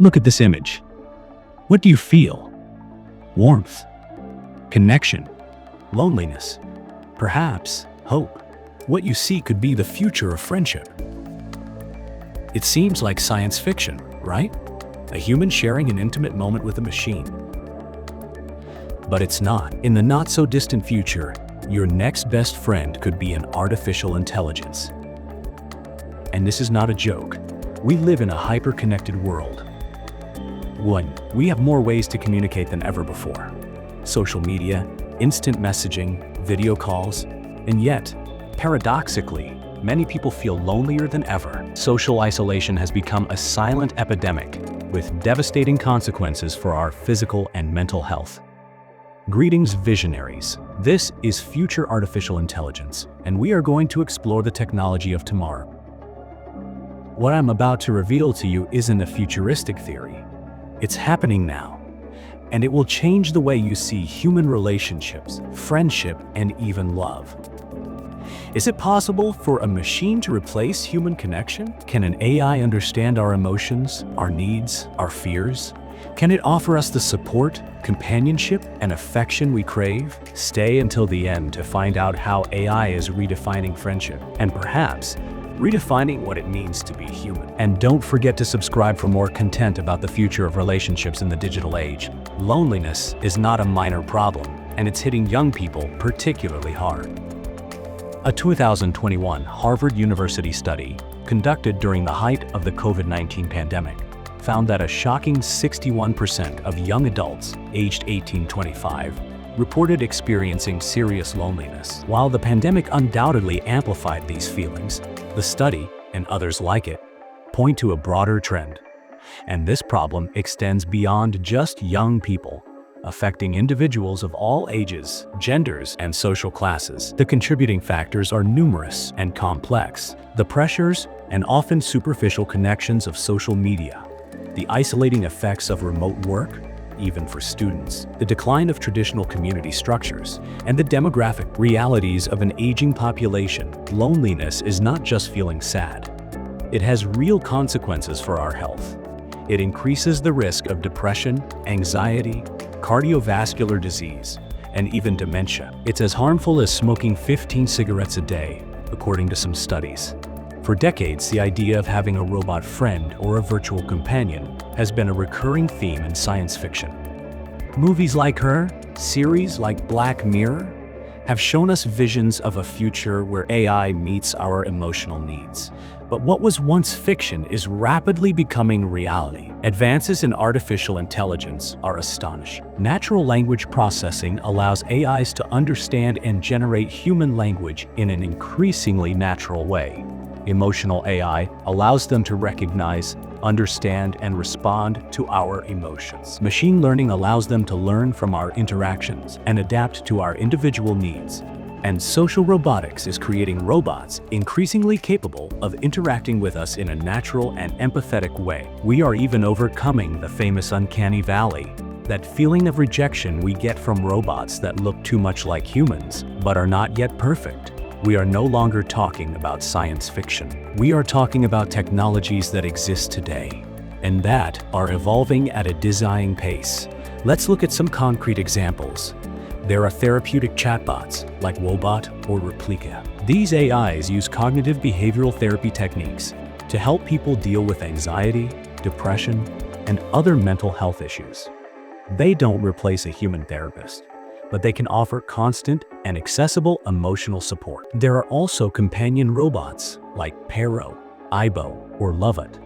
Look at this image. What do you feel? Warmth, connection, loneliness, perhaps hope. What you see could be the future of friendship. It seems like science fiction, right? A human sharing an intimate moment with a machine. But it's not. In the not-so-distant future, your next best friend could be an artificial intelligence. And this is not a joke. We live in a hyper-connected world. One, we have more ways to communicate than ever before. Social media, instant messaging, video calls, and yet, paradoxically, many people feel lonelier than ever. Social isolation has become a silent epidemic with devastating consequences for our physical and mental health. Greetings, visionaries. This is Future Artificial Intelligence, and we are going to explore the technology of tomorrow. What I'm about to reveal to you isn't a futuristic theory. It's happening now, and it will change the way you see human relationships, friendship, and even love. Is it possible for a machine to replace human connection? Can an AI understand our emotions, our needs, our fears? Can it offer us the support, companionship, and affection we crave? Stay until the end to find out how AI is redefining friendship, and perhaps redefining what it means to be human. And don't forget to subscribe for more content about the future of relationships in the digital age. Loneliness is not a minor problem, and it's hitting young people particularly hard. A 2021 Harvard University study conducted during the height of the COVID-19 pandemic found that a shocking 61% of young adults aged 18-25 reported experiencing serious loneliness. While the pandemic undoubtedly amplified these feelings, the study, and others like it, point to a broader trend. And this problem extends beyond just young people, affecting individuals of all ages, genders, and social classes. The contributing factors are numerous and complex. The pressures and often superficial connections of social media, the isolating effects of remote work, even for students, the decline of traditional community structures, and the demographic realities of an aging population. Loneliness is not just feeling sad. It has real consequences for our health. It increases the risk of depression, anxiety, cardiovascular disease, and even dementia. It's as harmful as smoking 15 cigarettes a day, according to some studies. For decades, the idea of having a robot friend or a virtual companion has been a recurring theme in science fiction. Movies like Her, series like Black Mirror, have shown us visions of a future where AI meets our emotional needs. But what was once fiction is rapidly becoming reality. Advances in artificial intelligence are astonishing. Natural language processing allows AIs to understand and generate human language in an increasingly natural way. Emotional AI allows them to recognize, understand, and respond to our emotions. Machine learning allows them to learn from our interactions and adapt to our individual needs. And social robotics is creating robots increasingly capable of interacting with us in a natural and empathetic way. We are even overcoming the famous uncanny valley, that feeling of rejection we get from robots that look too much like humans, but are not yet perfect. We are no longer talking about science fiction. We are talking about technologies that exist today, and that are evolving at a dizzying pace. Let's look at some concrete examples. There are therapeutic chatbots like Woebot or Replika. These AIs use cognitive behavioral therapy techniques to help people deal with anxiety, depression, and other mental health issues. They don't replace a human therapist, but they can offer constant and accessible emotional support. There are also companion robots like Paro, Aibo, or Lovot.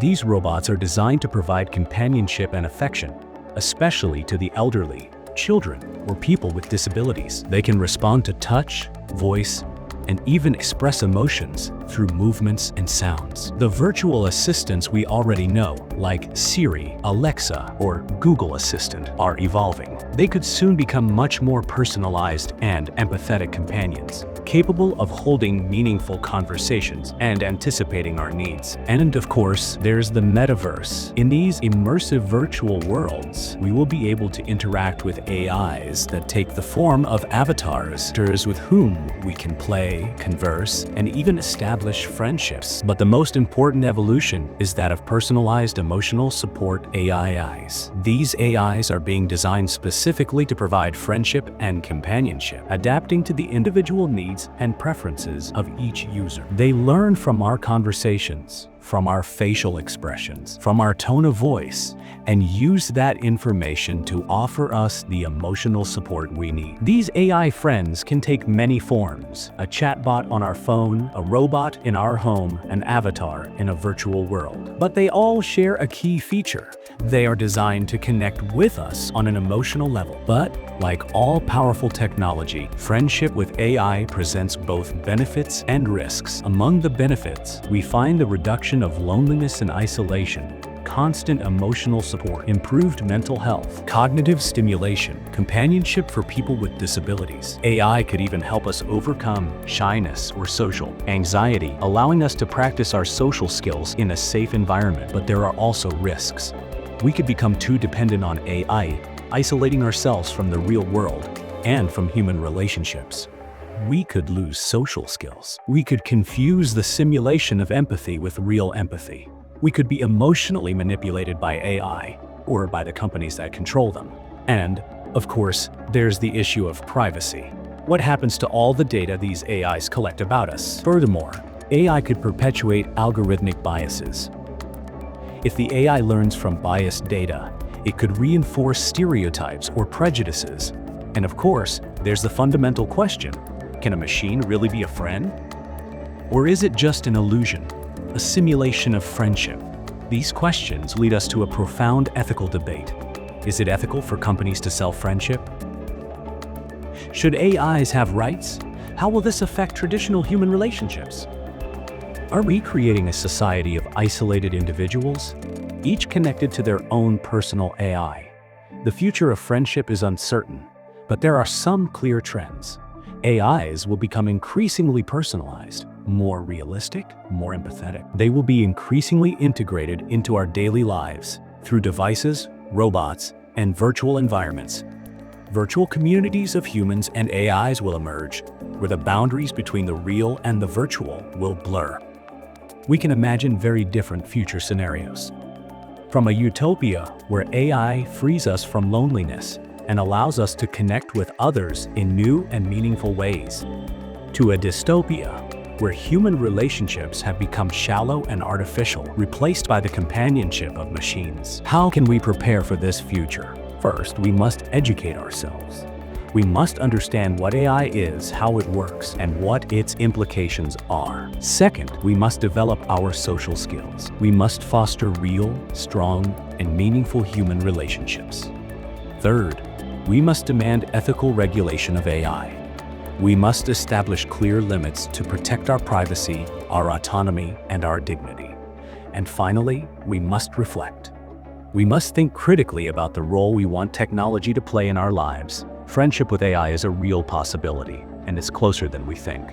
These robots are designed to provide companionship and affection, especially to the elderly, children, or people with disabilities. They can respond to touch, voice, and even express emotions through movements and sounds. The virtual assistants we already know, like Siri, Alexa, or Google Assistant, are evolving. They could soon become much more personalized and empathetic companions, capable of holding meaningful conversations and anticipating our needs. And of course, there's the Metaverse. In these immersive virtual worlds, we will be able to interact with AIs that take the form of avatars with whom we can play, converse, and even establish establish friendships. But the most important evolution is that of personalized emotional support AIs. These AIs are being designed specifically to provide friendship and companionship, adapting to the individual needs and preferences of each user. They learn from our conversations, from our facial expressions, from our tone of voice, and use that information to offer us the emotional support we need. These AI friends can take many forms: a chatbot on our phone, a robot in our home, an avatar in a virtual world. But they all share a key feature. They are designed to connect with us on an emotional level. But like all powerful technology, friendship with AI presents both benefits and risks. Among the benefits, we find the reduction of loneliness and isolation, constant emotional support, improved mental health, cognitive stimulation, companionship for people with disabilities. AI could even help us overcome shyness or social anxiety, allowing us to practice our social skills in a safe environment. But there are also risks. We could become too dependent on AI, isolating ourselves from the real world and from human relationships. We could lose social skills. We could confuse the simulation of empathy with real empathy. We could be emotionally manipulated by AI or by the companies that control them. And, of course, there's the issue of privacy. What happens to all the data these AIs collect about us? Furthermore, AI could perpetuate algorithmic biases. If the AI learns from biased data, it could reinforce stereotypes or prejudices. And of course, there's the fundamental question: can a machine really be a friend? Or is it just an illusion, a simulation of friendship? These questions lead us to a profound ethical debate. Is it ethical for companies to sell friendship? Should AIs have rights? How will this affect traditional human relationships? Are we creating a society of isolated individuals, each connected to their own personal AI? The future of friendship is uncertain, but there are some clear trends. AIs will become increasingly personalized, more realistic, more empathetic. They will be increasingly integrated into our daily lives through devices, robots, and virtual environments. Virtual communities of humans and AIs will emerge, where the boundaries between the real and the virtual will blur. We can imagine very different future scenarios. From a utopia where AI frees us from loneliness and allows us to connect with others in new and meaningful ways, to a dystopia where human relationships have become shallow and artificial, replaced by the companionship of machines. How can we prepare for this future? First, we must educate ourselves. We must understand what AI is, how it works, and what its implications are. Second, we must develop our social skills. We must foster real, strong, and meaningful human relationships. Third, we must demand ethical regulation of AI. We must establish clear limits to protect our privacy, our autonomy, and our dignity. And finally, we must reflect. We must think critically about the role we want technology to play in our lives. Friendship with AI is a real possibility, and it's closer than we think.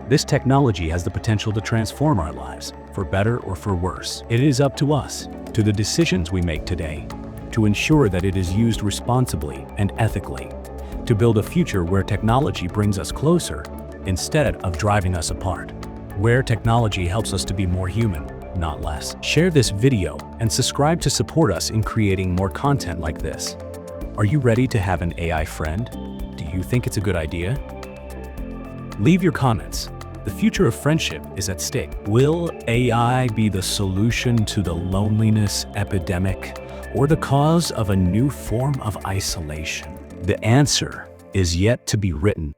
This technology has the potential to transform our lives, for better or for worse. It is up to us, to the decisions we make today, to ensure that it is used responsibly and ethically, to build a future where technology brings us closer instead of driving us apart, where technology helps us to be more human, not less. Share this video and subscribe to support us in creating more content like this. Are you ready to have an AI friend? Do you think it's a good idea? Leave your comments. The future of friendship is at stake. Will AI be the solution to the loneliness epidemic or the cause of a new form of isolation? The answer is yet to be written.